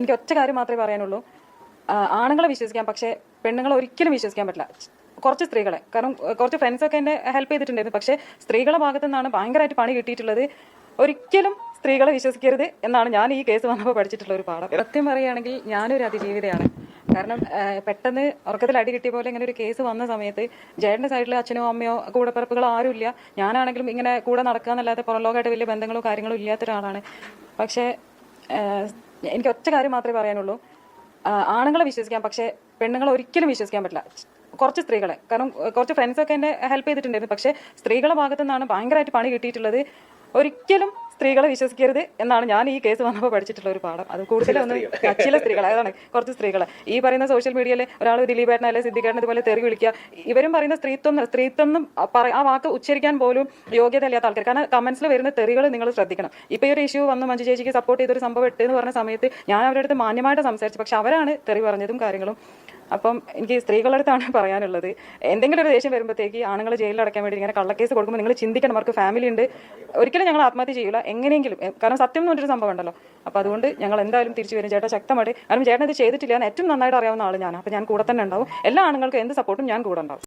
എനിക്ക് ഒറ്റ കാര്യം മാത്രമേ പറയാനുള്ളൂ. ആണുങ്ങളെ വിശ്വസിക്കാം, പക്ഷേ പെണ്ണുങ്ങളെ ഒരിക്കലും വിശ്വസിക്കാൻ പറ്റില്ല. കുറച്ച് സ്ത്രീകളെ, കാരണം കുറച്ച് ഫ്രണ്ട്സൊക്കെ എന്നെ ഹെൽപ്പ് ചെയ്തിട്ടുണ്ടായിരുന്നു. പക്ഷേ സ്ത്രീകളുടെ ഭാഗത്തു നിന്നാണ് ഭയങ്കരമായിട്ട് പണി കിട്ടിയിട്ടുള്ളത്. ഒരിക്കലും സ്ത്രീകളെ വിശ്വസിക്കരുത് എന്നാണ് ഞാൻ ഈ കേസ് വന്നപ്പോൾ പഠിച്ചിട്ടുള്ള ഒരു പാഠം. സത്യം പറയുകയാണെങ്കിൽ ഞാനൊരു അതിജീവിതയാണ്. കാരണം പെട്ടെന്ന് ഉറക്കത്തിൽ അടി കിട്ടിയ പോലെ ഇങ്ങനെ ഒരു കേസ് വന്ന സമയത്ത് ജേട്ടൻ്റെ സൈഡിൽ അച്ഛനോ അമ്മയോ കൂടപ്പിറപ്പുകളോ ആരുമില്ല. ഞാനാണെങ്കിലും ഇങ്ങനെ കൂടെ നടക്കുക എന്നല്ലാതെ പുറംലോകമായിട്ട് വലിയ ബന്ധങ്ങളോ കാര്യങ്ങളോ ഇല്ലാത്ത ഒരാളാണ്. പക്ഷേ എനിക്ക് ഒറ്റ കാര്യം മാത്രമേ പറയാനുള്ളൂ. ആണുങ്ങളെ വിശ്വസിക്കാം, പക്ഷേ പെണ്ണുങ്ങളെ ഒരിക്കലും വിശ്വസിക്കാൻ പറ്റില്ല. കുറച്ച് സ്ത്രീകളെ, കാരണം കുറച്ച് ഫ്രണ്ട്സൊക്കെ എന്നെ ഹെൽപ്പ് ചെയ്തിട്ടുണ്ടായിരുന്നു. പക്ഷേ സ്ത്രീകളുടെ ഭാഗത്തു നിന്നാണ് ഭയങ്കരമായിട്ട് പണി കിട്ടിയിട്ടുള്ളത്. ഒരിക്കലും സ്ത്രീകളെ വിശ്വസിക്കരുത് എന്നാണ് ഞാൻ ഈ കേസ് വന്നപ്പോൾ പഠിച്ചിട്ടുള്ള ഒരു പാഠം. അത് കൂടുതലൊന്നും ചില സ്ത്രീകൾ, അതാണ് കുറച്ച് സ്ത്രീകൾ ഈ പറയുന്ന സോഷ്യൽ മീഡിയയിൽ ഒരാൾ ദിലീപേട്ടൻ അല്ലെങ്കിൽ സിദ്ദിഖേട്ടൻ ഇതുപോലെ തെറി വിളിക്കുക, ഇവരും പറയുന്ന സ്ത്രീത്വം ആ വാക്ക് ഉച്ചരിക്കാൻ പോലും യോഗ്യത ഇല്ലാത്ത ആൾക്കാർ. കാരണം കമന്റ്സിൽ വരുന്ന തെറികൾ നിങ്ങൾ ശ്രദ്ധിക്കണം. ഇപ്പോൾ ഈ ഒരു ഇഷ്യൂ വന്ന് മഞ്ജു ചേച്ചിക്ക് സപ്പോർട്ട് ചെയ്തൊരു സംഭവം ഇട്ട് എന്ന് പറഞ്ഞ സമയത്ത് ഞാൻ അവരുടെ അടുത്ത് മാന്യമായിട്ട് സംസാരിച്ചു. പക്ഷെ അവരാണ് തെറി പറഞ്ഞതും കാര്യങ്ങളും. അപ്പം എനിക്ക് സ്ത്രീകളുടെ അടുത്താണ് പറയാനുള്ളത്, എന്തെങ്കിലും ഒരു ദേഷ്യം വരുമ്പോഴത്തേക്ക് ആണുങ്ങൾ ജയിലിൽ അടയ്ക്കാൻ വേണ്ടി ഇങ്ങനെ കള്ളക്കേസ് കൊടുക്കുമ്പോൾ നിങ്ങൾ ചിന്തിക്കണം, അവർക്ക് ഫാമിലി ഉണ്ട്. ഒരിക്കലും ഞങ്ങൾ ആത്മഹത്യ ചെയ്യില്ല എങ്ങനെയെങ്കിലും, കാരണം സത്യം എന്ന് പറഞ്ഞൊരു സംഭവം ഉണ്ടല്ലോ. അപ്പോൾ അതുകൊണ്ട് ഞങ്ങൾ എന്തായാലും തിരിച്ചു വരും ചേട്ടാ, ശക്തമായിട്ട്. കാരണം ചേട്ടൻ ഇത് ചെയ്തിട്ടില്ല എന്ന് ഏറ്റവും നന്നായിട്ട് അറിയാവുന്ന ആൾ ഞാൻ. അപ്പോൾ ഞാൻ കൂടെ തന്നെ ഉണ്ടാവും. എല്ലാ ആണുങ്ങൾക്കും എന്ത് സപ്പോർട്ടും ഞാൻ കൂടെ ഉണ്ടാവും.